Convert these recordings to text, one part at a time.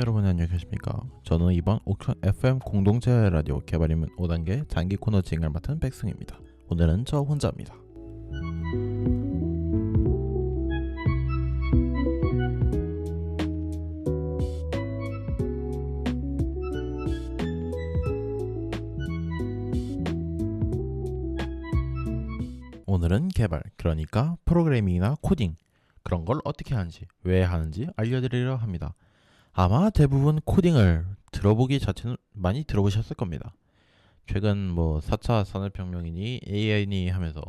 여러분 안녕하십니까. 저는 이번 옥천 FM 공동체 라디오 개발임문 5단계 장기 코너 진행을 맡은 백승입니다. 오늘은 저 혼자입니다. 오늘은 개발, 그러니까 프로그래밍이나 코딩 그런 걸 어떻게 하는지, 왜 하는지 알려드리려 합니다. 아마 대부분 코딩을 들어보기 자체는 많이 들어보셨을 겁니다. 최근 4차 산업혁명이니 AI니 하면서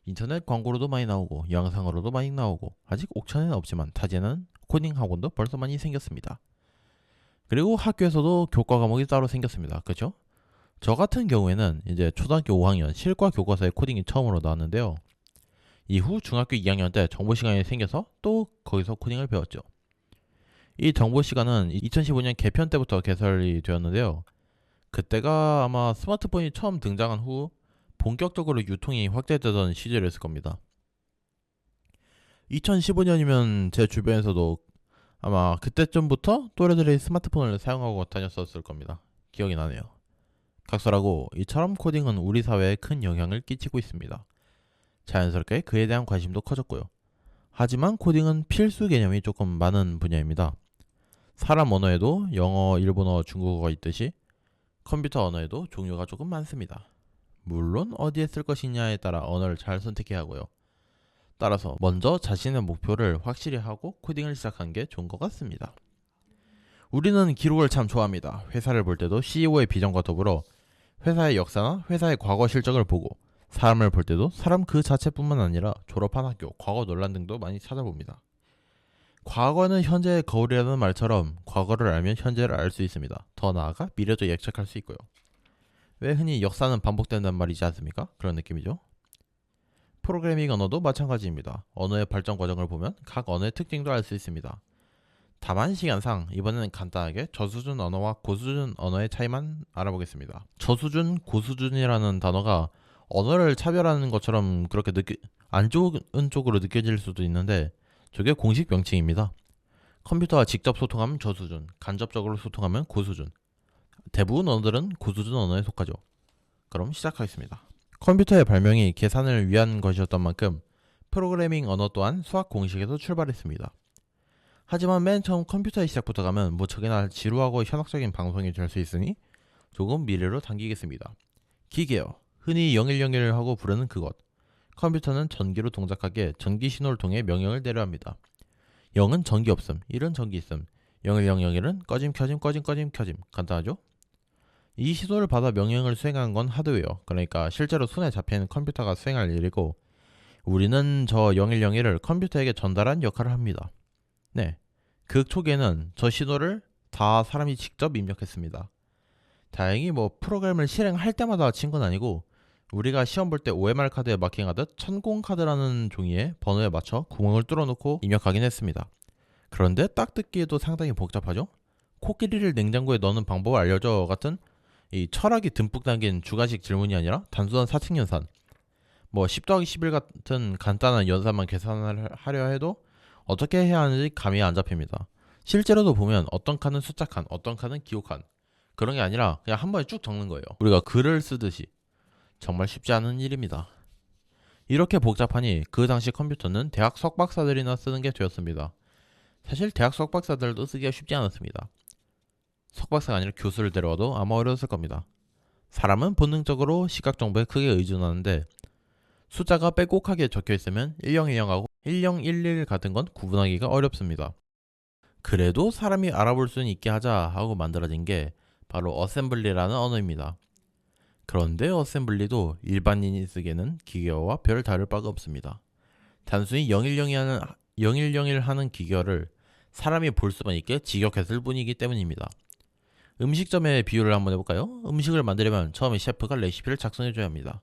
인터넷 광고로도 많이 나오고 영상으로도 많이 나오고 아직 옥천에는 없지만 타지에는 코딩 학원도 벌써 많이 생겼습니다. 그리고 학교에서도 교과 과목이 따로 생겼습니다. 그렇죠? 저 같은 경우에는 이제 초등학교 5학년 실과 교과서에 코딩이 처음으로 나왔는데요. 이후 중학교 2학년 때 정보 시간이 생겨서 또 거기서 코딩을 배웠죠. 이 정보 시간은 2015년 개편 때부터 개설이 되었는데요. 그때가 아마 스마트폰이 처음 등장한 후 본격적으로 유통이 확대되던 시절이었을 겁니다. 2015년이면 제 주변에서도 아마 그때쯤부터 또래들이 스마트폰을 사용하고 다녔었을 겁니다. 기억이 나네요. 각설하고 이처럼 코딩은 우리 사회에 큰 영향을 끼치고 있습니다. 자연스럽게 그에 대한 관심도 커졌고요. 하지만 코딩은 필수 개념이 조금 많은 분야입니다. 사람 언어에도 영어, 일본어, 중국어가 있듯이 컴퓨터 언어에도 종류가 조금 많습니다. 물론 어디에 쓸 것이냐에 따라 언어를 잘 선택해야 하고요. 따라서 먼저 자신의 목표를 확실히 하고 코딩을 시작하는 게 좋은 것 같습니다. 우리는 기록을 참 좋아합니다. 회사를 볼 때도 CEO의 비전과 더불어 회사의 역사나 회사의 과거 실적을 보고 사람을 볼 때도 사람 그 자체뿐만 아니라 졸업한 학교, 과거 논란 등도 많이 찾아봅니다. 과거는 현재의 거울이라는 말처럼 과거를 알면 현재를 알 수 있습니다. 더 나아가 미래도 예측할 수 있고요. 왜 흔히 역사는 반복된다는 말이지 않습니까? 그런 느낌이죠. 프로그래밍 언어도 마찬가지입니다. 언어의 발전 과정을 보면 각 언어의 특징도 알 수 있습니다. 다만 시간상 이번에는 간단하게 저수준 언어와 고수준 언어의 차이만 알아보겠습니다. 저수준, 고수준이라는 단어가 언어를 차별하는 것처럼 그렇게 안 좋은 쪽으로 느껴질 수도 있는데 저게 공식 명칭입니다. 컴퓨터와 직접 소통하면 저수준, 간접적으로 소통하면 고수준. 대부분 언어들은 고수준 언어에 속하죠. 그럼 시작하겠습니다. 컴퓨터의 발명이 계산을 위한 것이었던 만큼 프로그래밍 언어 또한 수학 공식에서 출발했습니다. 하지만 맨 처음 컴퓨터의 시작부터 가면 무척이나 지루하고 현학적인 방송이 될 수 있으니 조금 미래로 당기겠습니다. 기계어, 흔히 0101하고 부르는 그것. 컴퓨터는 전기로 동작하기에 전기 신호를 통해 명령을 내려 합니다. 0은 전기 없음, 1은 전기 있음, 0101은 꺼짐 켜짐 꺼짐 꺼짐 켜짐. 간단하죠? 이 신호를 받아 명령을 수행하는 건 하드웨어, 그러니까 실제로 손에 잡히는 컴퓨터가 수행할 일이고 우리는 저 0101을 컴퓨터에게 전달한 역할을 합니다. 네, 그 초기에는 저 신호를 다 사람이 직접 입력했습니다. 다행히 프로그램을 실행할 때마다 친 건 아니고 우리가 시험 볼 때 OMR 카드에 마킹하듯 천공 카드라는 종이에 번호에 맞춰 구멍을 뚫어놓고 입력하긴 했습니다. 그런데 딱 듣기에도 상당히 복잡하죠? 코끼리를 냉장고에 넣는 방법을 알려줘 같은 이 철학이 듬뿍 담긴 주관식 질문이 아니라 단순한 사칙연산, 10 더하기 11 같은 간단한 연산만 계산을 하려 해도 어떻게 해야 하는지 감이 안 잡힙니다. 실제로도 보면 어떤 칸은 숫자 칸, 어떤 칸은 기호 칸, 그런 게 아니라 그냥 한 번에 쭉 적는 거예요. 우리가 글을 쓰듯이. 정말 쉽지 않은 일입니다. 이렇게 복잡하니 그 당시 컴퓨터는 대학 석박사들이나 쓰는 게 되었습니다. 사실 대학 석박사들도 쓰기가 쉽지 않았습니다. 석박사가 아니라 교수를 데려와도 아마 어려웠을 겁니다. 사람은 본능적으로 시각 정보에 크게 의존하는데 숫자가 빼곡하게 적혀 있으면 1010하고 1011 같은 건 구분하기가 어렵습니다. 그래도 사람이 알아볼 수는 있게 하자 하고 만들어진 게 바로 어셈블리라는 언어입니다. 그런데 어셈블리도 일반인이 쓰기에는 기계어와 별 다를 바가 없습니다. 단순히 0101 하는 기계어를 사람이 볼 수만 있게 직역했을 뿐이기 때문입니다. 음식점의 비유를 한번 해볼까요? 음식을 만들려면 처음에 셰프가 레시피를 작성해줘야 합니다.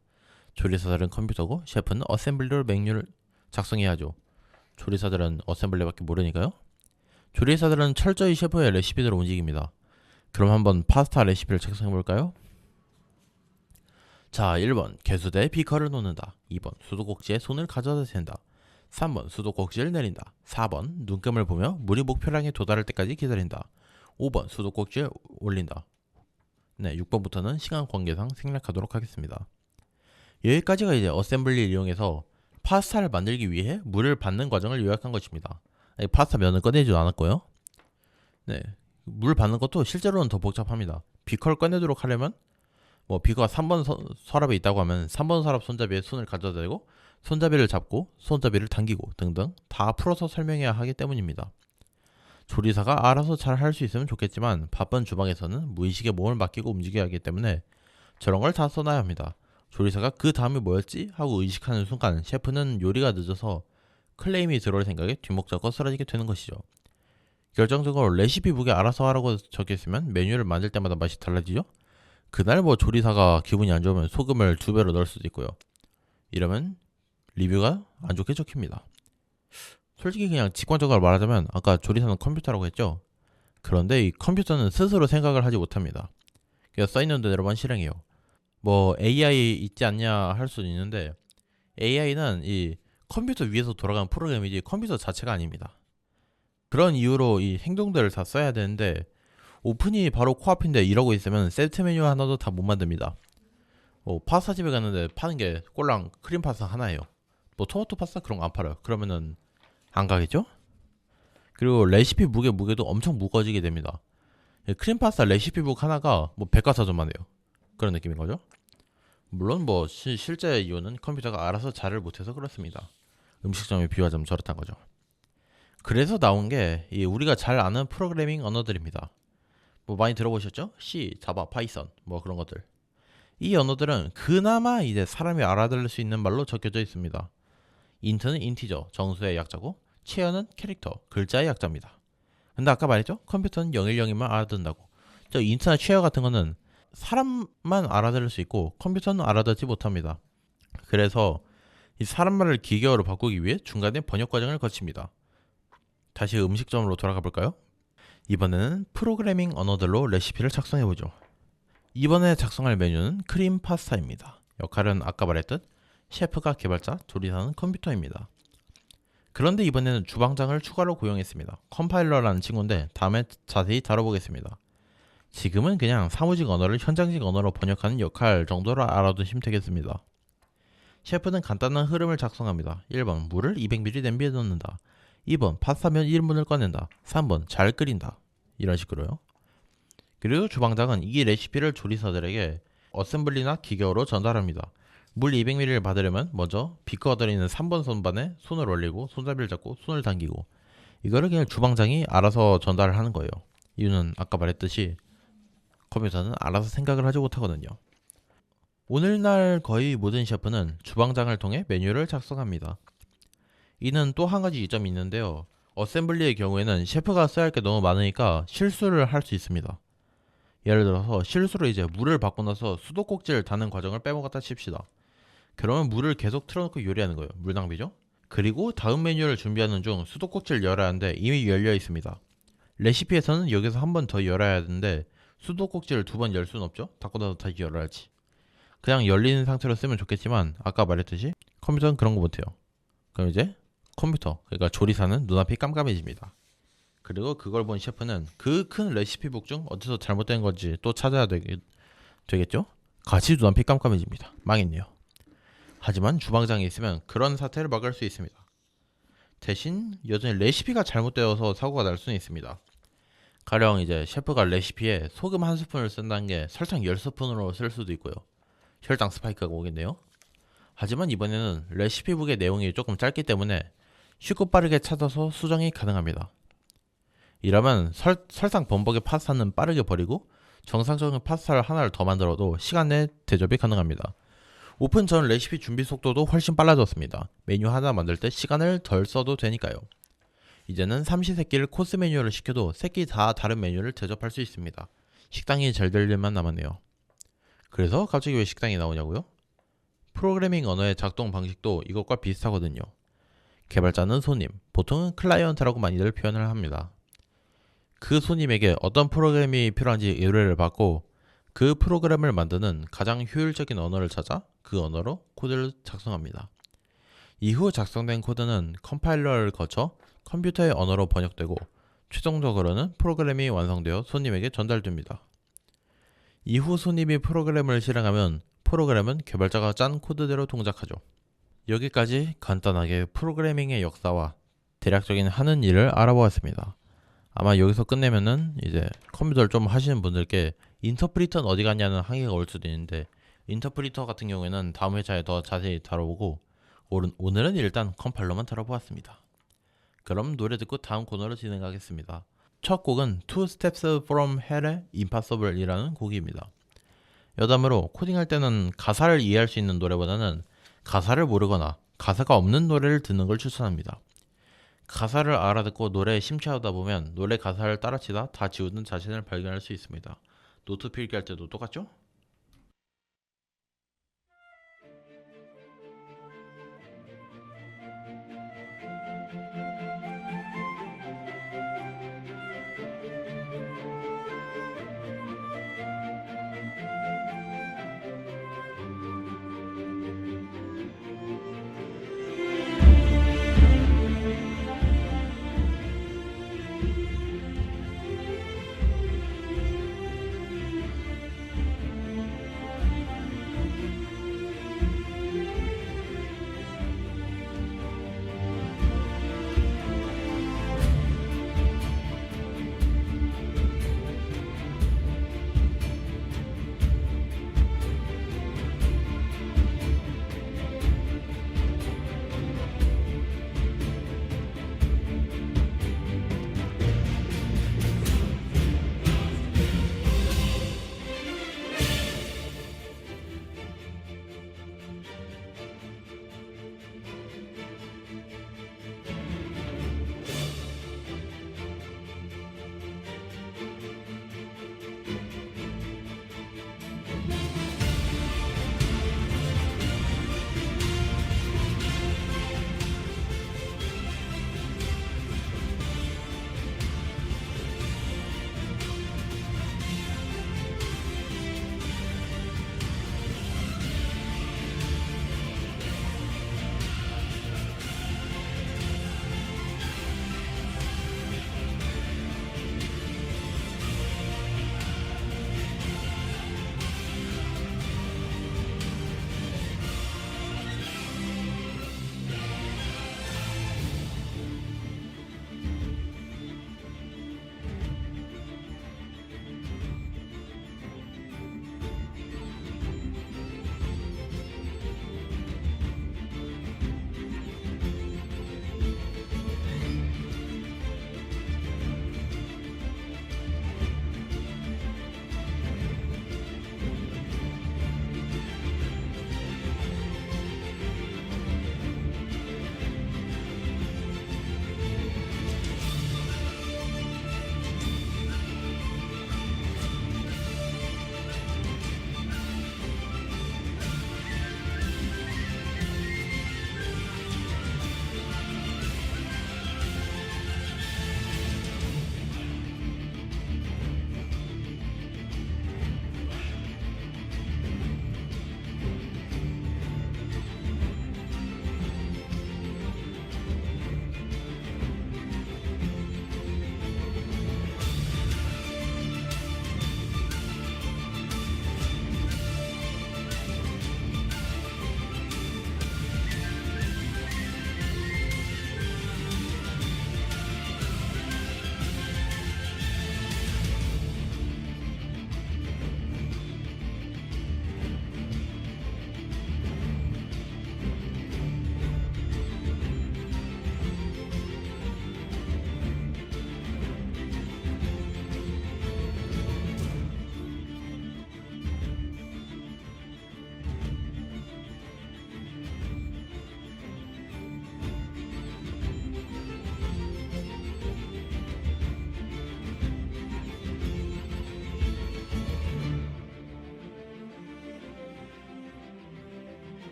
조리사들은 컴퓨터고 셰프는 어셈블리로 메뉴를 작성해야 하죠. 조리사들은 어셈블리밖에 모르니까요. 조리사들은 철저히 셰프의 레시피대로 움직입니다. 그럼 한번 파스타 레시피를 작성해볼까요? 자, 1번 개수대에 비커를 놓는다. 2번 수도꼭지에 손을 가져다 댄다. 3번 수도꼭지를 내린다. 4번 눈금을 보며 물이 목표량에 도달할 때까지 기다린다. 5번 수도꼭지를 올린다. 네, 6번부터는 시간 관계상 생략하도록 하겠습니다. 여기까지가 이제 어셈블리를 이용해서 파스타를 만들기 위해 물을 붓는 과정을 요약한 것입니다. 파스타 면을 꺼내지도 않았고요. 네, 물 붓는 것도 실제로는 더 복잡합니다. 비커를 꺼내도록 하려면 비커가 3번 서랍에 있다고 하면 3번 서랍 손잡이에 손을 가져다 대고 손잡이를 잡고 손잡이를 당기고 등등 다 풀어서 설명해야 하기 때문입니다. 조리사가 알아서 잘 할 수 있으면 좋겠지만 바쁜 주방에서는 무의식에 몸을 맡기고 움직여야 하기 때문에 저런 걸 다 써놔야 합니다. 조리사가 그 다음이 뭐였지? 하고 의식하는 순간 셰프는 요리가 늦어서 클레임이 들어올 생각에 뒷목 잡고 쓰러지게 되는 것이죠. 결정적으로 레시피북에 알아서 하라고 적혀있으면 메뉴를 만들 때마다 맛이 달라지죠? 그날 조리사가 기분이 안 좋으면 소금을 2배로 넣을 수도 있고요. 이러면 리뷰가 안 좋게 적힙니다. 솔직히 그냥 직관적으로 말하자면 아까 조리사는 컴퓨터라고 했죠? 그런데 이 컴퓨터는 스스로 생각을 하지 못합니다. 그냥 써있는 대로만 실행해요. AI 있지 않냐 할 수도 있는데 AI는 이 컴퓨터 위에서 돌아가는 프로그램이지 컴퓨터 자체가 아닙니다. 그런 이유로 이 행동들을 다 써야 되는데 오픈이 바로 코앞인데 이러고 있으면 세트 메뉴 하나도 다 못 만듭니다. 파스타 집에 갔는데 파는 게 꼴랑 크림 파스타 하나예요. 토마토 파스타 그런 거 안 팔아요. 그러면은 안 가겠죠? 그리고 레시피 무게도 엄청 무거워지게 됩니다. 크림 파스타 레시피북 하나가 백과사전만 해요. 그런 느낌인 거죠. 물론 실제 이유는 컴퓨터가 알아서 잘을 못해서 그렇습니다. 음식점에 비유하자면 저렇단 거죠. 그래서 나온 게 우리가 잘 아는 프로그래밍 언어들입니다. 많이 들어보셨죠? C, 자바, 파이썬 그런 것들. 이 언어들은 그나마 이제 사람이 알아들을 수 있는 말로 적혀져 있습니다. 인트는 인티저, 정수의 약자고 체어는 캐릭터, 글자의 약자입니다. 근데 아까 말했죠? 컴퓨터는 010이만 알아듣는다고. 저 인트나 체어 같은 거는 사람만 알아들을 수 있고 컴퓨터는 알아듣지 못합니다. 그래서 이 사람 말을 기계어로 바꾸기 위해 중간에 번역 과정을 거칩니다. 다시 음식점으로 돌아가 볼까요? 이번에는 프로그래밍 언어들로 레시피를 작성해보죠. 이번에 작성할 메뉴는 크림 파스타입니다. 역할은 아까 말했듯 셰프가 개발자, 조리사는 컴퓨터입니다. 그런데 이번에는 주방장을 추가로 고용했습니다. 컴파일러라는 친구인데 다음에 자세히 다뤄보겠습니다. 지금은 그냥 사무직 언어를 현장직 언어로 번역하는 역할 정도로 알아두시면 되겠습니다. 셰프는 간단한 흐름을 작성합니다. 1번 물을 200ml 냄비에 넣는다. 2번 파스타면 1인분을 꺼낸다. 3번 잘 끓인다. 이런 식으로요. 그리고 주방장은 이 레시피를 조리사들에게 어셈블리나 기계어로 전달합니다. 물 200ml를 받으려면 먼저 비커가 들어있는 3번 선반에 손을 올리고 손잡이를 잡고 손을 당기고 이거를 그냥 주방장이 알아서 전달을 하는 거예요. 이유는 아까 말했듯이 컴퓨터는 알아서 생각을 하지 못하거든요. 오늘날 거의 모든 셰프는 주방장을 통해 메뉴를 작성합니다. 이는 또 한 가지 이점이 있는데요. 어셈블리의 경우에는 셰프가 써야 할 게 너무 많으니까 실수를 할 수 있습니다. 예를 들어서 실수로 이제 물을 받고 나서 수도꼭지를 다는 과정을 빼먹었다 칩시다. 그러면 물을 계속 틀어놓고 요리하는 거예요. 물 낭비죠? 그리고 다음 메뉴를 준비하는 중 수도꼭지를 열어야 하는데 이미 열려 있습니다. 레시피에서는 여기서 한 번 더 열어야 하는데 수도꼭지를 2번 열 수는 없죠? 닫고 나서 다시 열어야지. 그냥 열리는 상태로 쓰면 좋겠지만 아까 말했듯이 컴퓨터는 그런 거 못해요. 그럼 이제 컴퓨터, 그러니까 조리사는 눈앞이 깜깜해집니다. 그리고 그걸 본 셰프는 그 큰 레시피북 중 어디서 잘못된 건지 또 찾아야 되겠죠? 같이 눈앞이 깜깜해집니다. 망했네요. 하지만 주방장이 있으면 그런 사태를 막을 수 있습니다. 대신 여전히 레시피가 잘못되어서 사고가 날 수는 있습니다. 가령 이제 셰프가 레시피에 소금 1스푼을 쓴다는 게 설탕 10스푼으로 쓸 수도 있고요. 혈당 스파이크가 오겠네요. 하지만 이번에는 레시피북의 내용이 조금 짧기 때문에 쉽고 빠르게 찾아서 수정이 가능합니다. 이러면 설탕 범벅의 파스타는 빠르게 버리고 정상적인 파스타를 하나를 더 만들어도 시간 내에 대접이 가능합니다. 오픈 전 레시피 준비 속도도 훨씬 빨라졌습니다. 메뉴 하나 만들 때 시간을 덜 써도 되니까요. 이제는 삼시세끼를 코스 메뉴를 시켜도 세끼 다 다른 메뉴를 대접할 수 있습니다. 식당이 잘 될 일만 남았네요. 그래서 갑자기 왜 식당이 나오냐고요? 프로그래밍 언어의 작동 방식도 이것과 비슷하거든요. 개발자는 손님, 보통은 클라이언트라고 많이들 표현을 합니다. 그 손님에게 어떤 프로그램이 필요한지 의뢰를 받고 그 프로그램을 만드는 가장 효율적인 언어를 찾아 그 언어로 코드를 작성합니다. 이후 작성된 코드는 컴파일러를 거쳐 컴퓨터의 언어로 번역되고 최종적으로는 프로그램이 완성되어 손님에게 전달됩니다. 이후 손님이 프로그램을 실행하면 프로그램은 개발자가 짠 코드대로 동작하죠. 여기까지 간단하게 프로그래밍의 역사와 대략적인 하는 일을 알아보았습니다. 아마 여기서 끝내면은 이제 컴퓨터를 좀 하시는 분들께 인터프리터는 어디 갔냐는 항의가 올 수도 있는데, 인터프리터 같은 경우에는 다음 회차에 더 자세히 다뤄보고 오늘은 일단 컴파일러만 다뤄보았습니다. 그럼 노래 듣고 다음 코너로 진행하겠습니다. 첫 곡은 Two Steps From Hell의 Impossible 이라는 곡입니다. 여담으로 코딩할 때는 가사를 이해할 수 있는 노래보다는 가사를 모르거나 가사가 없는 노래를 듣는 걸 추천합니다. 가사를 알아듣고 노래에 심취하다 보면 노래 가사를 따라치다 다 지우는 자신을 발견할 수 있습니다. 노트 필기할 때도 똑같죠?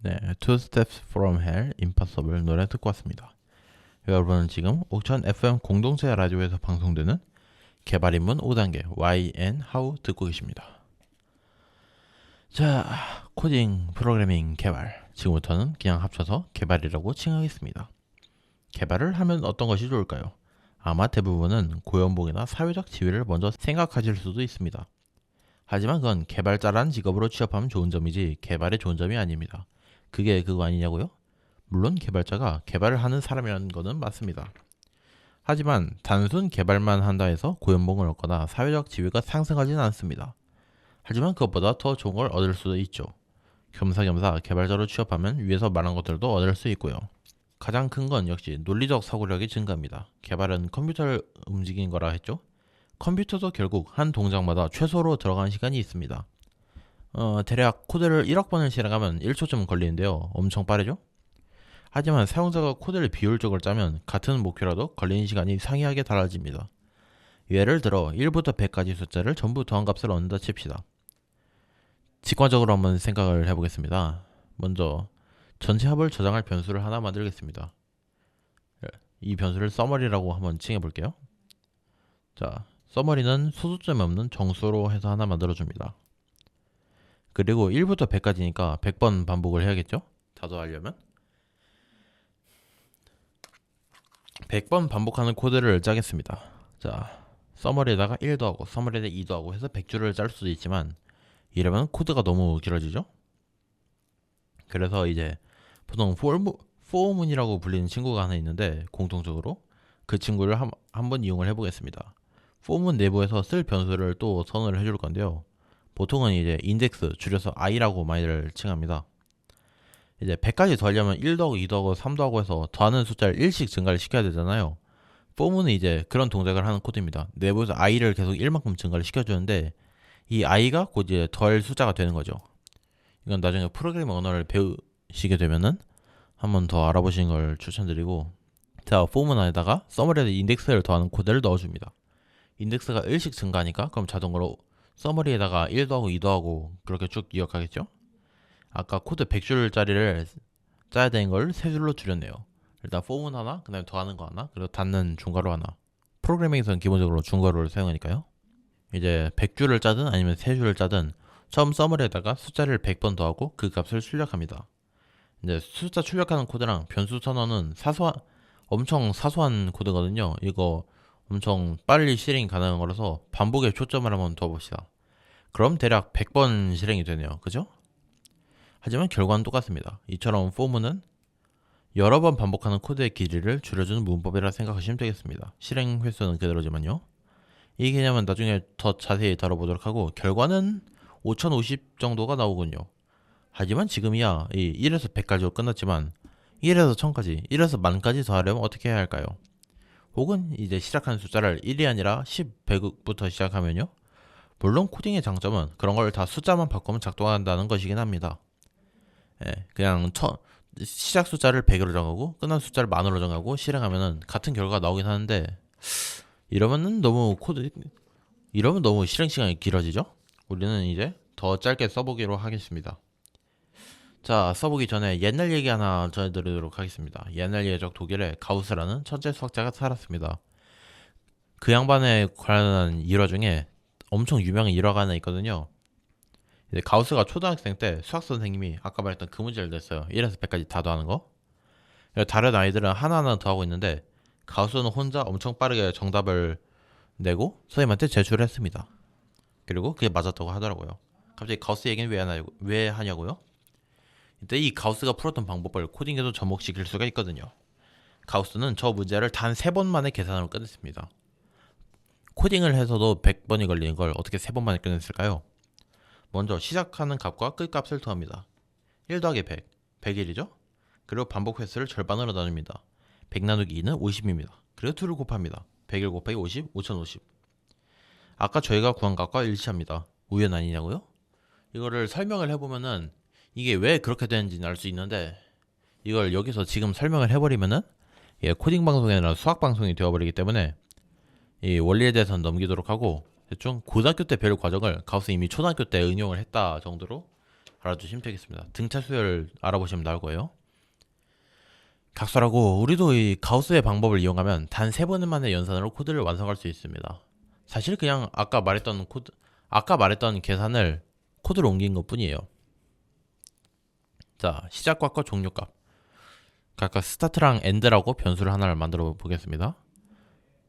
네, Two Steps from Hell, Impossible 노래 듣고 왔습니다. 여러분은 지금 옥천 FM 공동체 라디오에서 방송되는 개발 입문 5단계 Why and How 듣고 계십니다. 자, 코딩, 프로그래밍, 개발. 지금부터는 그냥 합쳐서 개발이라고 칭하겠습니다. 개발을 하면 어떤 것이 좋을까요? 아마 대부분은 고연봉이나 사회적 지위를 먼저 생각하실 수도 있습니다. 하지만 그건 개발자라는 직업으로 취업하면 좋은 점이지 개발에 좋은 점이 아닙니다. 그게 그거 아니냐고요? 물론 개발자가 개발을 하는 사람이라는 거는 맞습니다. 하지만 단순 개발만 한다 해서 고연봉을 얻거나 사회적 지위가 상승하지는 않습니다. 하지만 그것보다 더 좋은 걸 얻을 수도 있죠. 겸사겸사 개발자로 취업하면 위에서 말한 것들도 얻을 수 있고요. 가장 큰 건 역시 논리적 사고력이 증가합니다. 개발은 컴퓨터를 움직이는 거라 했죠? 컴퓨터도 결국 한 동작마다 최소로 들어가는 시간이 있습니다. 대략 코드를 1억 번을 실행하면 1초쯤 걸리는데요. 엄청 빠르죠? 하지만 사용자가 코드를 비효율적으로 짜면 같은 목표라도 걸리는 시간이 상이하게 달라집니다. 예를 들어 1부터 100까지 숫자를 전부 더한 값을 얻는다 칩시다. 직관적으로 한번 생각을 해보겠습니다. 먼저 전체 합을 저장할 변수를 하나 만들겠습니다. 이 변수를 서머리라고 한번 칭해볼게요. 자, 서머리는 소수점이 없는 정수로 해서 하나 만들어줍니다. 그리고 1부터 100까지니까 100번 반복을 해야겠죠? 다 더하려면 100번 반복하는 코드를 짜겠습니다. 자, 서머리에다가 1 더하고 서머리에다가 2 더하고 해서 100줄을 짤 수도 있지만 이러면 코드가 너무 길어지죠? 그래서 이제 보통 포문이라고 불리는 친구가 하나 있는데 공통적으로 그 친구를 한번 이용을 해보겠습니다. 포문 내부에서 쓸 변수를 또 선언을 해줄 건데요. 보통은 이제 인덱스 줄여서 i라고 많이들 칭합니다. 이제 100까지 더하려면 1 더하고 2 더하고 3 더하고 해서 더하는 숫자를 1씩 증가를 시켜야 되잖아요. 포문은 이제 그런 동작을 하는 코드입니다. 내부에서 i를 계속 1만큼 증가를 시켜주는데 이 i가 곧 이제 더할 숫자가 되는 거죠. 이건 나중에 프로그래밍 언어를 배우시게 되면은 한번 더 알아보시는 걸 추천드리고, 자, 포문 안에다가 서머리에 인덱스를 더하는 코드를 넣어줍니다. 인덱스가 1씩 증가하니까 그럼 자동으로 서머리에다가 1 더하고 2 더하고 그렇게 쭉 이어가겠죠? 아까 코드 100줄짜리를 짜야 되는 걸 3줄로 줄였네요. 일단 포문 하나, 그 다음에 더하는 거 하나, 그리고 닫는 중괄호 하나. 프로그래밍에서는 기본적으로 중괄호를 사용하니까요. 이제 100줄을 짜든 아니면 3줄을 짜든 처음 서머리에다가 숫자를 100번 더하고 그 값을 출력합니다. 이제 숫자 출력하는 코드랑 변수 선언은 엄청 사소한 코드거든요. 이거 엄청 빨리 실행이 가능한 거라서 반복에 초점을 한번 둬봅시다. 그럼 대략 100번 실행이 되네요. 그죠? 하지만 결과는 똑같습니다. 이처럼 포문은 여러 번 반복하는 코드의 길이를 줄여주는 문법이라 생각하시면 되겠습니다. 실행 횟수는 그대로지만요. 이 개념은 나중에 더 자세히 다뤄보도록 하고, 결과는 5050 정도가 나오군요. 하지만 지금이야 이 1에서 100까지로 끝났지만 1에서 1000까지, 1에서 만까지 더하려면 어떻게 해야 할까요? 혹은 이제 시작하는 숫자를 1이 아니라 10, 100부터 시작하면요. 물론 코딩의 장점은 그런 걸 다 숫자만 바꾸면 작동한다는 것이긴 합니다. 그냥 시작 숫자를 100으로 정하고 끝난 숫자를 만으로 정하고 실행하면은 같은 결과가 나오긴 하는데, 이러면 너무 실행 시간이 길어지죠? 우리는 이제 더 짧게 써보기로 하겠습니다. 자, 써보기 전에 옛날 얘기 하나 전해드리도록 하겠습니다. 옛날 예적 독일에 가우스라는 천재 수학자가 살았습니다. 그 양반에 관한 일화 중에 엄청 유명한 일화가 하나 있거든요. 이제 가우스가 초등학생 때 수학 선생님이 아까 말했던 그 문제를 냈어요. 1에서 100까지 다 더하는 거. 다른 아이들은 하나하나 더하고 있는데 가우스는 혼자 엄청 빠르게 정답을 내고 선생님한테 제출을 했습니다. 그리고 그게 맞았다고 하더라고요. 갑자기 가우스 얘기는 왜 하냐고요? 이때 이 가우스가 풀었던 방법을 코딩에도 접목시킬 수가 있거든요. 가우스는 저 문제를 단 3번 만에 계산으로 끝냈습니다. 코딩을 해서도 100번이 걸리는 걸 어떻게 3번 만에 끝냈을까요? 먼저 시작하는 값과 끝값을 더합니다. 1 더하기 100, 100일이죠? 그리고 반복 횟수를 절반으로 나눕니다. 100 나누기 2는 50입니다. 그리고 2를 곱합니다. 100일 곱하기 50, 5050. 아까 저희가 구한 값과 일치합니다. 우연 아니냐고요? 이거를 설명을 해보면은 이게 왜 그렇게 되는지는 알 수 있는데, 이걸 여기서 지금 설명을 해버리면은 코딩 방송이 아니라 수학 방송이 되어버리기 때문에 이 원리에 대해서는 넘기도록 하고, 대충 고등학교 때 배울 과정을 가우스 이미 초등학교 때 응용을 했다 정도로 알아두시면 되겠습니다. 등차 수열 알아보시면 나올 거예요. 각설하고 우리도 이 가우스의 방법을 이용하면 단 3번만의 연산으로 코드를 완성할 수 있습니다. 사실 그냥 아까 말했던 계산을 코드로 옮긴 것 뿐이에요. 자, 시작값과 종료값 각각 스타트랑 엔드라고 변수를 하나를 만들어 보겠습니다.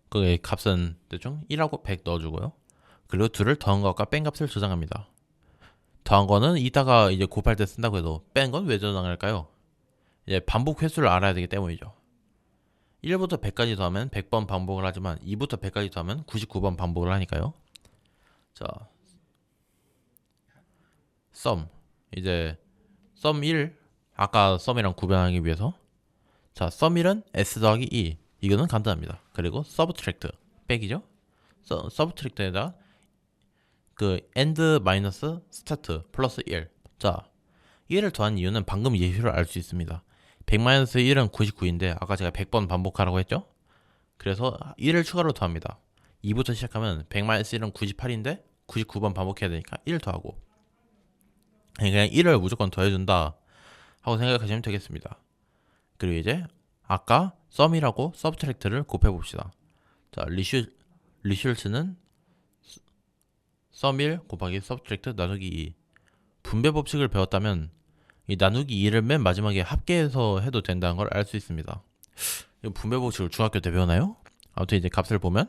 그 값은 대충 1하고 100 넣어주고요. 그리고 둘을 더한 값과 뺀 값을 저장합니다. 더한 거는 이따가 이제 곱할 때 쓴다고 해도 뺀 건 왜 저장할까요? 이제 반복 횟수를 알아야 되기 때문이죠. 1부터 100까지 더하면 100번 반복을 하지만 2부터 100까지 더하면 99번 반복을 하니까요. 자, 썸 이제 썸 1 아까 썸이랑 구별하기 위해서 자, 썸 1은 s 더하기 2 이거는 간단합니다. 그리고 서브트랙트 빼기죠. 서브트랙트에다 그 end 마이너스 스타트 플러스 1. 자, 1을 더한 이유는 방금 예시로 알 수 있습니다. 100-1은 99인데 아까 제가 100번 반복하라고 했죠? 그래서 1을 추가로 더합니다. 2부터 시작하면 100-1은 98인데 99번 반복해야 되니까 1 더하고 그냥 1을 무조건 더해준다 하고 생각하시면 되겠습니다. 그리고 이제 아까 썸이라고 서브트랙트를 곱해봅시다. 자, 리슐츠는 썸1 곱하기 서브트랙트 나누기 2 분배 법칙을 배웠다면 이 나누기 2를 맨 마지막에 합계해서 해도 된다는 걸 알 수 있습니다. 이 분배 법칙을 중학교 때 배우나요? 아무튼 이제 값을 보면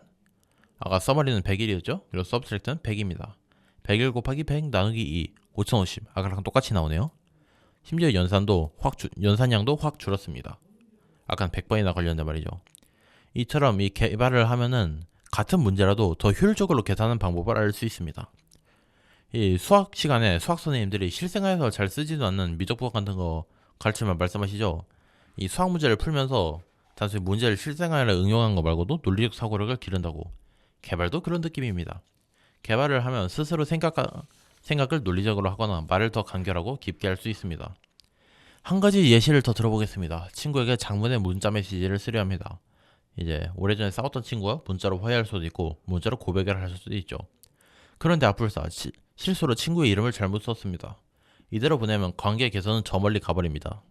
아까 서머리는 101이었죠? 그리고 서브트랙트는 100입니다. 101 곱하기 100 나누기 2 5050 아까랑 똑같이 나오네요. 심지어 연산량도 확 줄었습니다. 아까는 100번이나 걸렸는데 말이죠. 이처럼 이 개발을 하면은 같은 문제라도 더 효율적으로 계산하는 방법을 알 수 있습니다. 이 수학 시간에 수학 선생님들이 실생활에서 잘 쓰지도 않는 미적분 같은 거 가르치면 말씀하시죠. 이 수학 문제를 풀면서 단순히 문제를 실생활에 응용한 거 말고도 논리적 사고력을 기른다고. 개발도 그런 느낌입니다. 개발을 하면 스스로 생각을 논리적으로 하거나 말을 더 간결하고 깊게 할 수 있습니다. 한 가지 예시를 더 들어보겠습니다. 친구에게 장문의 문자 메시지를 쓰려 합니다. 이제 오래전에 싸웠던 친구와 문자로 화해할 수도 있고 문자로 고백을 할 수도 있죠. 그런데 앞불사 실수로 친구의 이름을 잘못 썼습니다. 이대로 보내면 관계 개선은 저 멀리 가버립니다.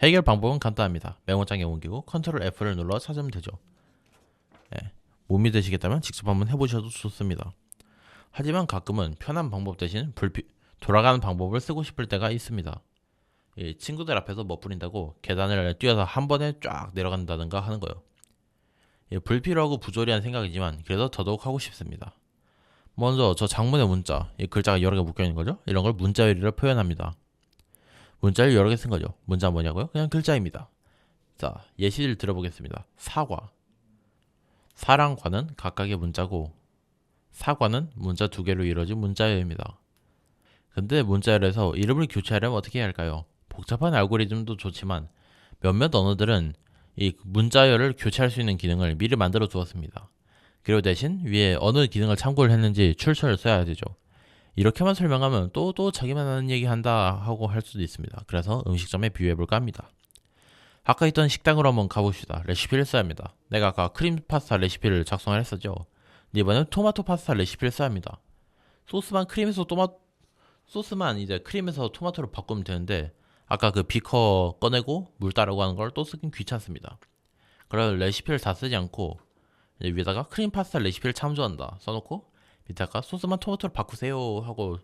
해결 방법은 간단합니다. 메모장에 옮기고 컨트롤 F를 눌러 찾으면 되죠. 네, 못 믿으시겠다면 직접 한번 해보셔도 좋습니다. 하지만 가끔은 편한 방법 대신 돌아가는 방법을 쓰고 싶을 때가 있습니다. 이 친구들 앞에서 멋부린다고 계단을 뛰어서 한 번에 쫙 내려간다든가 하는 거요. 불필요하고 부조리한 생각이지만 그래도 더더욱 하고 싶습니다. 먼저 저 장문의 문자, 이 글자가 여러 개 묶여있는 거죠. 이런 걸 문자열이를 표현합니다. 문자를 여러 개 쓴 거죠. 문자 뭐냐고요? 그냥 글자입니다. 자, 예시를 들어보겠습니다. 사과. 사랑 과는 각각의 문자고 사과는 문자 2개로 이루어진 문자열입니다. 근데 문자열에서 이름을 교체하려면 어떻게 해야 할까요? 복잡한 알고리즘도 좋지만 몇몇 언어들은 이 문자열을 교체할 수 있는 기능을 미리 만들어 두었습니다. 그리고 대신 위에 어느 기능을 참고를 했는지 출처를 써야 되죠. 이렇게만 설명하면 또 자기만 하는 얘기 한다 하고 할 수도 있습니다. 그래서 음식점에 비유해볼까 합니다. 아까 있던 식당으로 한번 가봅시다. 레시피를 써야 합니다. 내가 아까 크림 파스타 레시피를 작성을 했었죠. 이번엔 토마토 파스타 레시피를 써야 합니다. 소스만 이제 크림에서 토마토로 바꾸면 되는데 아까 그 비커 꺼내고 물 따르고 하는 걸 또 쓰긴 귀찮습니다. 그래서 레시피를 다 쓰지 않고 위에다가 크림 파스타 레시피를 참조한다 써놓고 밑에다가 소스만 토마토로 바꾸세요 하고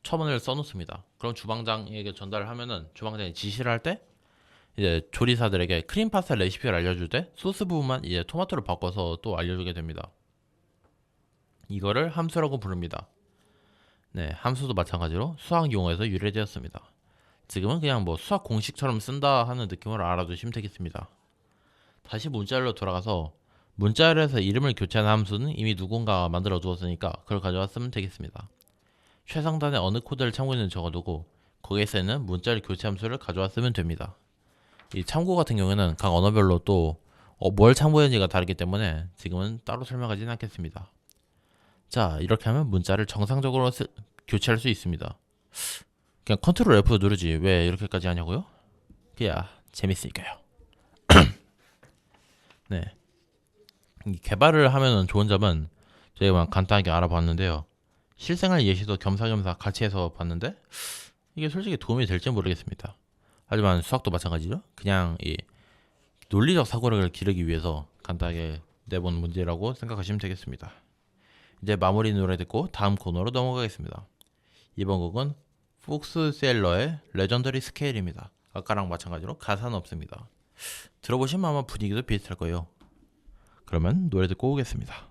첨언을 써놓습니다. 그럼 주방장에게 전달을 하면은 주방장이 지시를 할 때 이제 조리사들에게 크림 파스타 레시피를 알려줄 때 소스 부분만 이제 토마토로 바꿔서 또 알려주게 됩니다. 이거를 함수라고 부릅니다. 네, 함수도 마찬가지로 수학 용어에서 유래되었습니다. 지금은 그냥 뭐 수학 공식처럼 쓴다 하는 느낌으로 알아두시면 되겠습니다. 다시 문자열로 돌아가서 문자열에서 이름을 교체하는 함수는 이미 누군가가 만들어 두었으니까 그걸 가져왔으면 되겠습니다. 최상단에 어느 코드를 참고했는지 적어두고 거기에 쓰이는 문자열 교체 함수를 가져왔으면 됩니다. 이 참고 같은 경우에는 각 언어별로 또 뭘 참고했는지가 다르기 때문에 지금은 따로 설명하지는 않겠습니다. 자, 이렇게 하면 문자를 정상적으로 교체할 수 있습니다. 그냥 컨트롤 F 누르지 왜 이렇게까지 하냐고요? 그야 재밌으니까요. 네, 개발을 하면 좋은 점은 저희가 간단하게 알아봤는데요. 실생활 예시도 겸사겸사 같이 해서 봤는데 이게 솔직히 도움이 될지 모르겠습니다. 하지만 수학도 마찬가지죠. 그냥 이 논리적 사고력을 기르기 위해서 간단하게 내본 문제라고 생각하시면 되겠습니다. 이제 마무리 노래 듣고 다음 코너로 넘어가겠습니다. 이번 곡은 폭스셀러의 레전더리 스케일입니다. 아까랑 마찬가지로 가사는 없습니다. 들어보시면 아마 분위기도 비슷할 거예요. 그러면 노래 듣고 오겠습니다.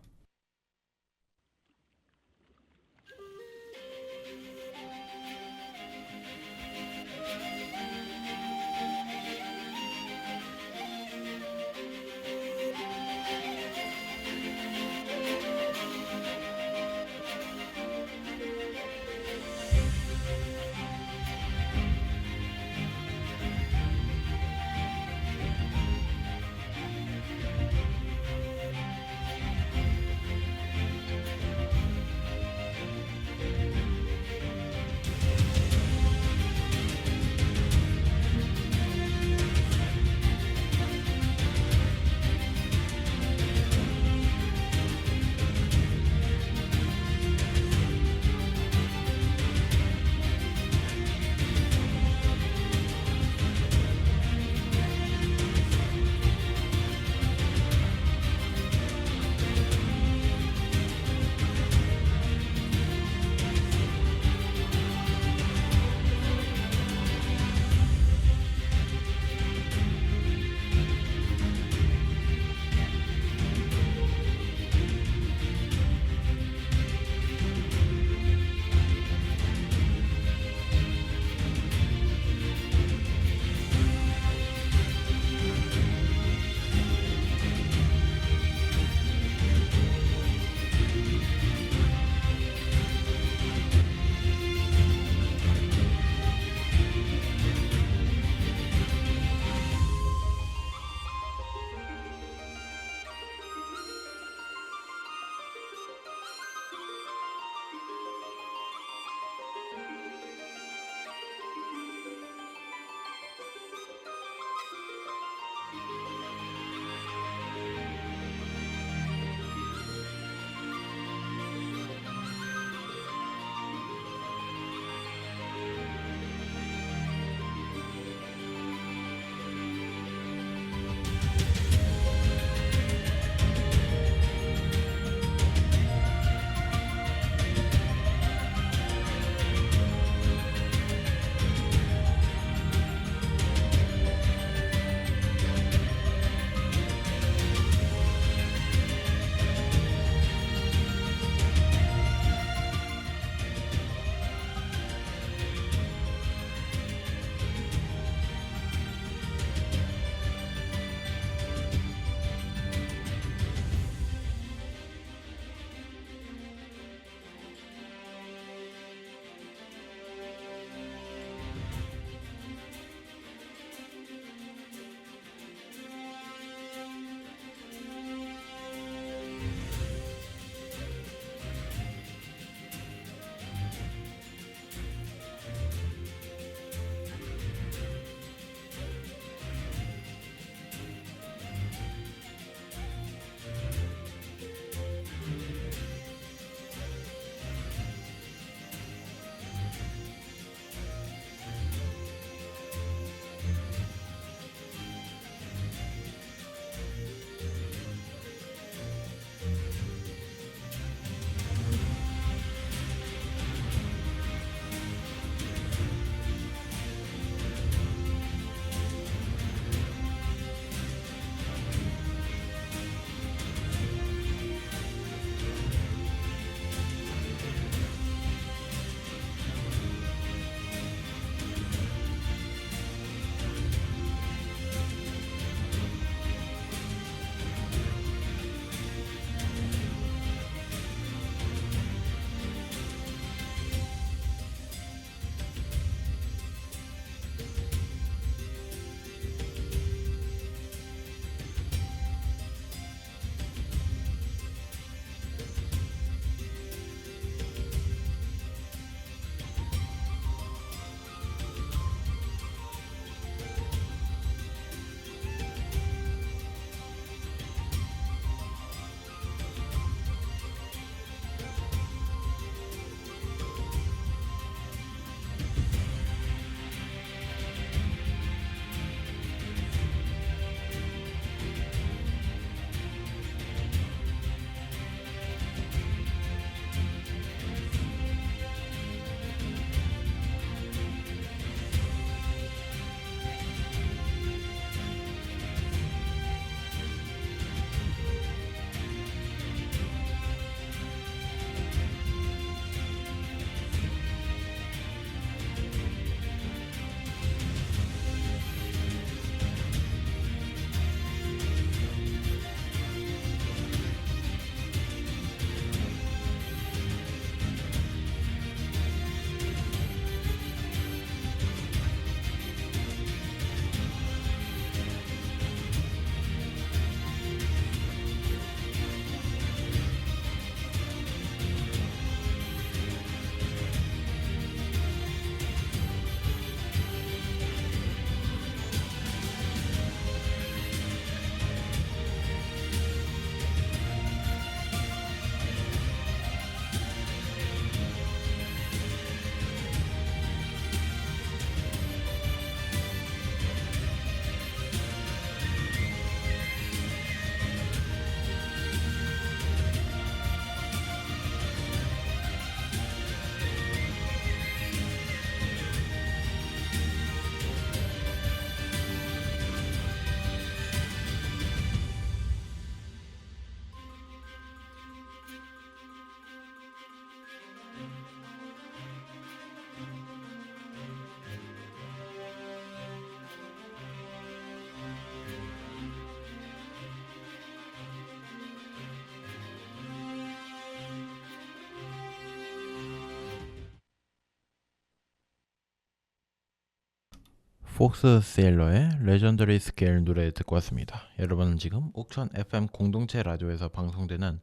폭스 세일러의 레전더리 스케일 노래 듣고 왔습니다. 여러분은 지금 옥천 FM 공동체 라디오에서 방송되는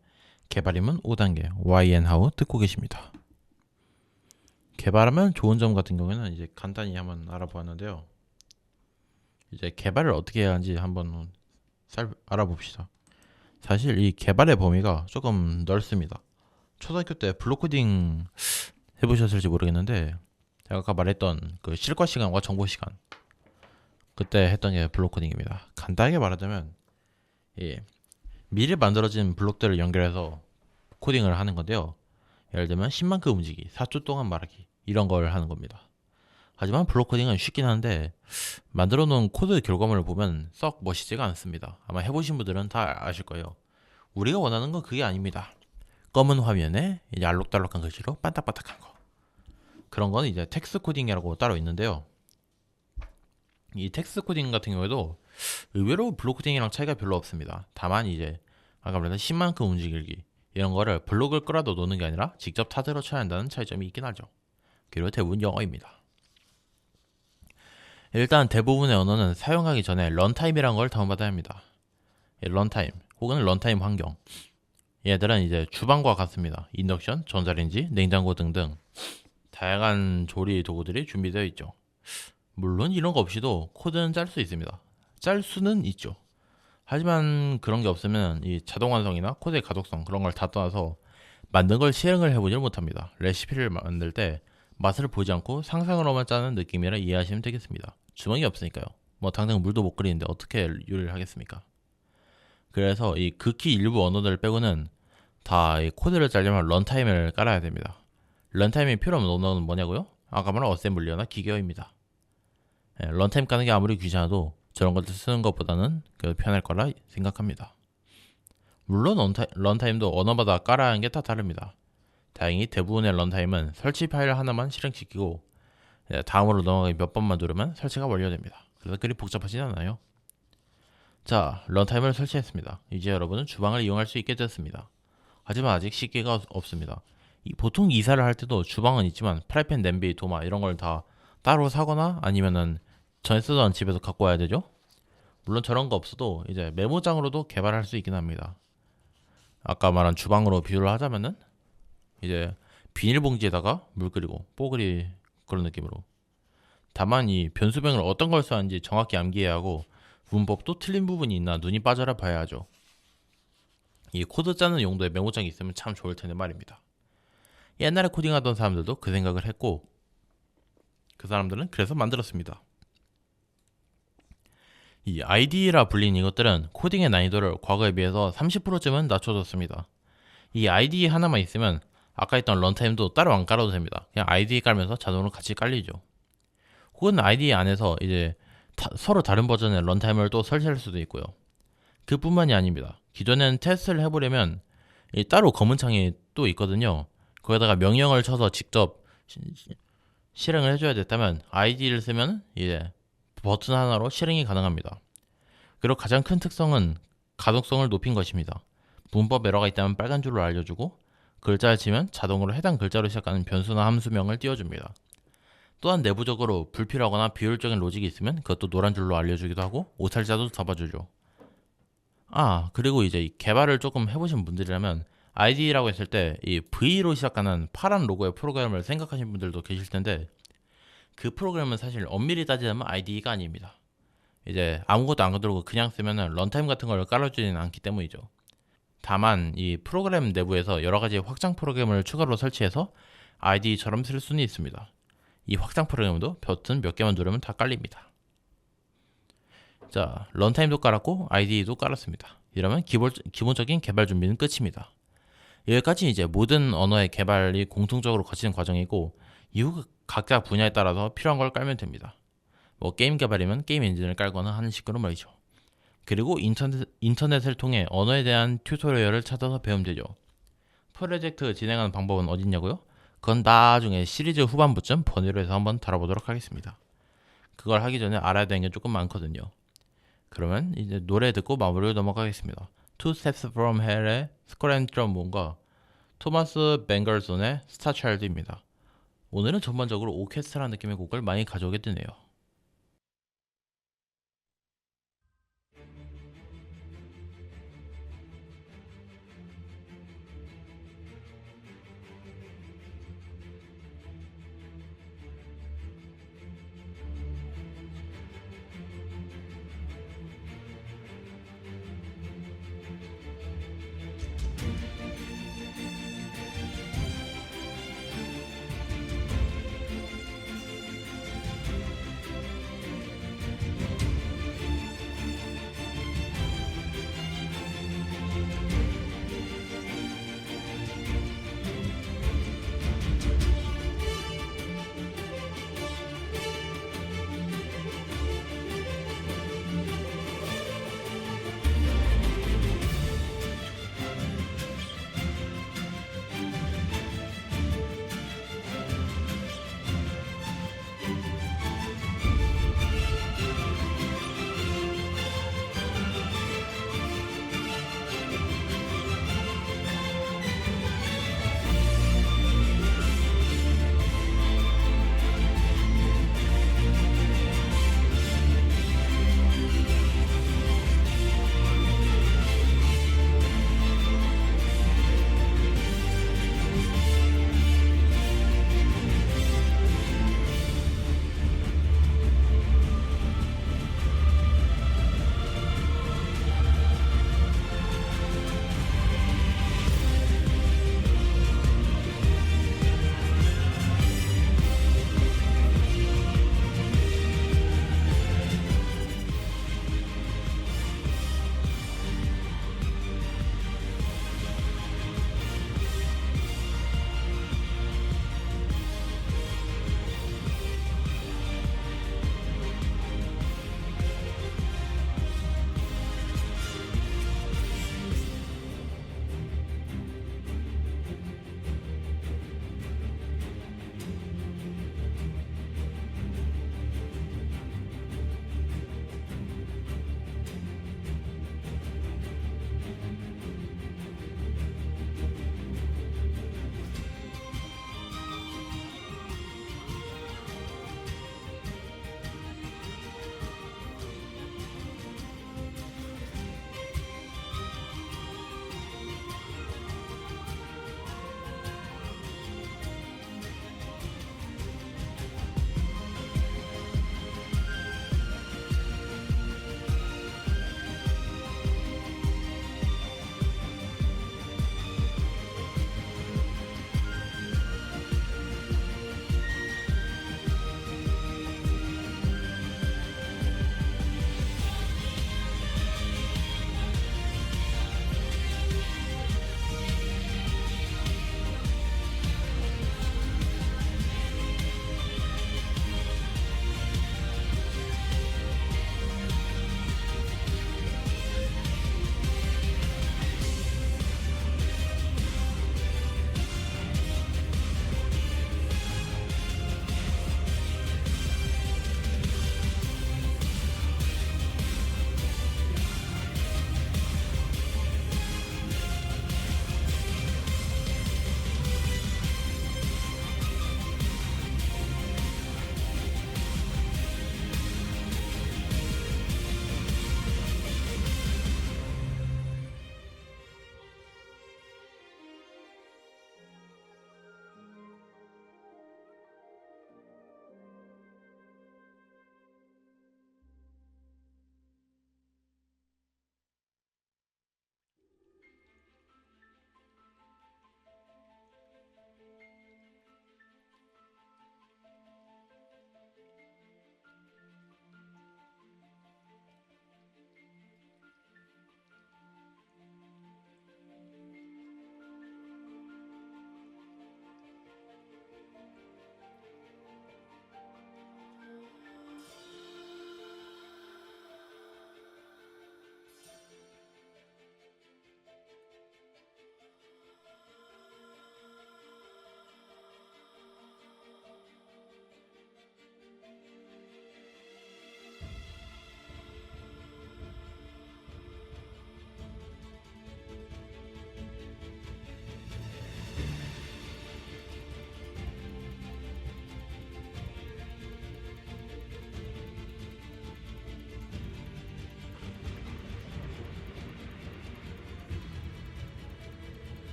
개발임은 5단계 YNHOW 듣고 계십니다. 개발하면 좋은 점 같은 경우에는 이제 간단히 한번 알아보았는데요. 이제 개발을 어떻게 해야 하는지 한번 알아봅시다. 사실 이 개발의 범위가 조금 넓습니다. 초등학교 때 블록 코딩 해보셨을지 모르겠는데 제가 아까 말했던 그 실과 시간과 정보 시간 그때 했던 게 블록 코딩입니다. 간단하게 말하자면 미리 만들어진 블록들을 연결해서 코딩을 하는 건데요. 예를 들면 10만큼 움직이기, 4초 동안 말하기 이런 걸 하는 겁니다. 하지만 블록 코딩은 쉽긴 한데 만들어 놓은 코드 결과물을 보면 썩 멋있지가 않습니다. 아마 해보신 분들은 다 아실 거예요. 우리가 원하는 건 그게 아닙니다. 검은 화면에 이제 알록달록한 글씨로 반딱반딱한 거. 그런 건 이제 텍스트 코딩이라고 따로 있는데요. 이 텍스트 코딩 같은 경우에도 의외로 블록 코딩이랑 차이가 별로 없습니다. 다만 이제 아까 말했던 10만큼 움직이기 이런 거를 블록을 끌어도 놓는 게 아니라 직접 타드로 쳐야 한다는 차이점이 있긴 하죠. 그리고 대부분 영어입니다. 일단 대부분의 언어는 사용하기 전에 런타임이라는 걸 다운받아야 합니다. 런타임 혹은 런타임 환경. 얘들은 이제 주방과 같습니다. 인덕션, 전자레인지, 냉장고 등등 다양한 조리 도구들이 준비되어 있죠. 물론 이런 거 없이도 코드는 짤 수 있습니다. 짤 수는 있죠. 하지만 그런 게 없으면 이 자동 완성이나 코드의 가독성 그런 걸 다 떠나서 만든 걸 실행을 해보질 못합니다. 레시피를 만들 때 맛을 보지 않고 상상으로만 짜는 느낌이라 이해하시면 되겠습니다. 주먹이 없으니까요. 뭐 당장 물도 못 끓이는데 어떻게 요리를 하겠습니까? 그래서 이 극히 일부 언어들 빼고는 다 이 코드를 짜려면 런타임을 깔아야 됩니다. 런타임이 필요 없는 언어는 뭐냐고요? 아까 말한 어셈블리어나 기계어입니다. 런타임 까는 게 아무리 귀찮아도 저런 것들 쓰는 것보다는 편할 거라 생각합니다. 물론 런타임도 언어마다 깔아야 하는 게 다 다릅니다. 다행히 대부분의 런타임은 설치 파일 하나만 실행시키고 다음으로 넘어가기 몇 번만 누르면 설치가 완료됩니다. 그래서 그리 복잡하진 않아요. 자, 런타임을 설치했습니다. 이제 여러분은 주방을 이용할 수 있게 됐습니다. 하지만 아직 쉽게가 없습니다. 보통 이사를 할 때도 주방은 있지만 프라이팬, 냄비, 도마 이런 걸 다 따로 사거나 아니면은 전에 쓰던 집에서 갖고 와야 되죠. 물론 저런 거 없어도 이제 메모장으로도 개발할 수 있긴 합니다. 아까 말한 주방으로 비유를 하자면은 이제 비닐봉지에다가 물 끓이고 뽀글이 그런 느낌으로. 다만 이 변수명을 어떤 걸 써야 하는지 정확히 암기해야 하고 문법도 틀린 부분이 있나 눈이 빠져라 봐야 하죠. 이 코드 짜는 용도의 메모장이 있으면 참 좋을 텐데 말입니다. 옛날에 코딩하던 사람들도 그 생각을 했고 그 사람들은 그래서 만들었습니다. 이 IDE라 불린 이것들은 코딩의 난이도를 과거에 비해서 30%쯤은 낮춰줬습니다. 이 IDE 하나만 있으면 아까 했던 런타임도 따로 안 깔아도 됩니다. 그냥 IDE 깔면서 자동으로 같이 깔리죠. 혹은 IDE 안에서 이제 서로 다른 버전의 런타임을 또 설치할 수도 있고요. 그뿐만이 아닙니다. 기존에는 테스트를 해보려면 따로 검은 창이 또 있거든요. 거기다가 명령을 쳐서 직접 실행을 해줘야 됐다면 IDE를 쓰면 이제 버튼 하나로 실행이 가능합니다. 그리고 가장 큰 특성은 가독성을 높인 것입니다. 문법 에러가 있다면 빨간 줄로 알려주고 글자를 치면 자동으로 해당 글자로 시작하는 변수나 함수명을 띄워줍니다. 또한 내부적으로 불필요하거나 비효율적인 로직이 있으면 그것도 노란 줄로 알려주기도 하고 오탈자도 잡아주죠. 그리고 이제 개발을 조금 해보신 분들이라면 IDE라고 했을 때 이 V로 시작하는 파란 로고의 프로그램을 생각하시는 분들도 계실 텐데 그 프로그램은 사실 엄밀히 따지자면 IDE가 아닙니다. 이제 아무것도 안 건드리고 그냥 쓰면은 런타임 같은 걸 깔아주지는 않기 때문이죠. 다만 이 프로그램 내부에서 여러 가지 확장 프로그램을 추가로 설치해서 IDE처럼 쓸 수는 있습니다. 이 확장 프로그램도 버튼 몇 개만 누르면 다 깔립니다. 자, 런타임도 깔았고 IDE도 깔았습니다. 이러면 기본적인 개발 준비는 끝입니다. 여기까지 이제 모든 언어의 개발이 공통적으로 거치는 과정이고 이후 각자 분야에 따라서 필요한 걸 깔면 됩니다. 뭐 게임 개발이면 게임 엔진을 깔거나 하는 식으로 말이죠. 그리고 인터넷을 통해 언어에 대한 튜토리얼을 찾아서 배우면 되죠. 프로젝트 진행하는 방법은 어딨냐고요? 그건 나중에 시리즈 후반부쯤 번외로 해서 한번 다뤄보도록 하겠습니다. 그걸 하기 전에 알아야 되는 게 조금 많거든요. 그러면 이제 노래 듣고 마무리로 넘어가겠습니다. Two Steps From Hell의 스컬 앤 트럼본과 토마스 뱅걸손의 스타차일드입니다. 오늘은 전반적으로 오케스트라 느낌의 곡을 많이 가져오게 되네요.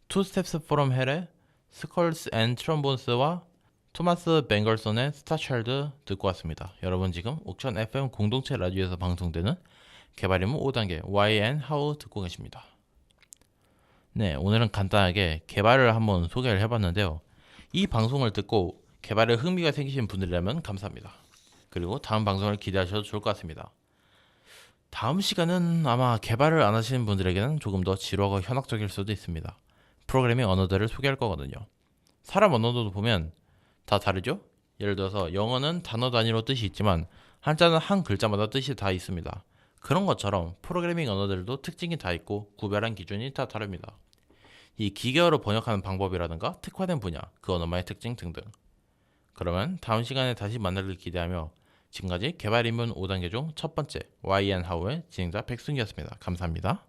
Two Steps From Hell의 Skulls and Trombones와 토마스 뱅걸손의 스타차일드 듣고 왔습니다. 여러분 지금 옥천 FM 공동체 라디오에서 방송되는 개발 임무 5단계 Why and How 듣고 계십니다. 네, 오늘은 간단하게 개발을 한번 소개를 해봤는데요. 이 방송을 듣고 개발에 흥미가 생기신 분들이라면 감사합니다. 그리고 다음 방송을 기대하셔도 좋을 것 같습니다. 다음 시간은 아마 개발을 안 하시는 분들에게는 조금 더 지루하고 현학적일 수도 있습니다. 프로그래밍 언어들을 소개할 거거든요. 사람 언어도 보면 다 다르죠? 예를 들어서 영어는 단어 단위로 뜻이 있지만 한자는 한 글자마다 뜻이 다 있습니다. 그런 것처럼 프로그래밍 언어들도 특징이 다 있고 구별한 기준이 다 다릅니다. 이 기계어로 번역하는 방법이라든가 특화된 분야, 그 언어만의 특징 등등. 그러면 다음 시간에 다시 만나길 기대하며 지금까지 개발 입문 5단계 중 첫 번째 Why and How의 진행자 백승기였습니다. 감사합니다.